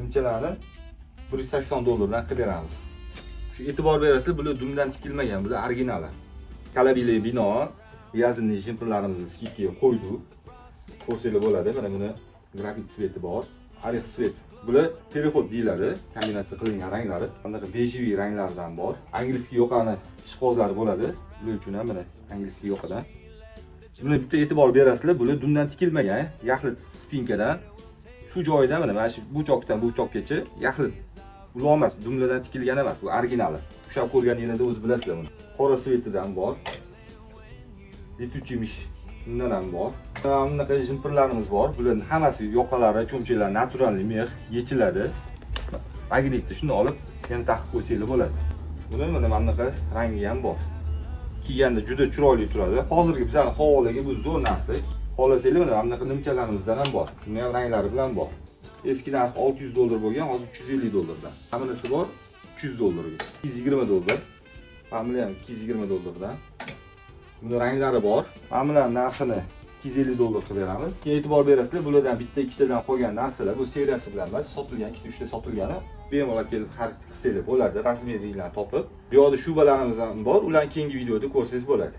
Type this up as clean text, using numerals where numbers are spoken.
nimchalarni $180 qilib beramiz. Shu e'tibor berasizlar, bular dumdan tikilmagan, bular originali. Kalabili binoan yazinli jimperlarimizni skidga qo'ydik. Ko'rsanglar bo'ladi. Mana buni grafit sveti bor, orix svet. Bular perexod deyiladi, kombinatsiya qilingan ranglari. Bunaqa bejiviy ranglardan bor. Angliskiy yoqani shpozlari bo'ladi. Bular uchun ham mana angliskiy yoqadan. Buni bitta e'tibor berasizlar, bular dumdan tikilmagan, yaxlit spinkadan. Shu joyida mana shu bu chokdan bu chokgacha yaxlit. Bular emas, dumlardan tikilgan emas, bu originali. Ushlab ko'rganingizda o'z bilasizlar buni. Qora svetidan bor. Letучий bundan ham bor. Bunaqa jimperlarimiz bor. Bularning hammasi yoqalari, cho'mchalar naturalniy mex yechiladi. Magnitni shuni olib, yana taqib qo'ysanglar bo'ladi. Buni mana bunaqa rangi ham bor. Kiyganda juda chiroyli turadi. Hozirgi bizning hovliga bu zo'r narsa. Xohlasanglar mana bunaqa nimchalarimizdan ham bor. Buni ham ranglari bilan bor. Eski narx $600 bo'lgan, hozir $350dan. Hammasi bor $300 ga. $220. Hamma ham $220dan. Buni ranglari bor. Mana narxini $250 qilib beramiz. E'tibor berasizlar, bulardan bitta ikkitadan qolgan narsalar bu seriyasi bilan emas, sotilgan, ikkita uchta sotilgani bemalol kelib xarid qilsanglar bo'ladi, rasmiyliklarni topib. Bu yerda shubalarimiz ham bor, ularni keyingi videoda ko'rsangiz bo'ladi.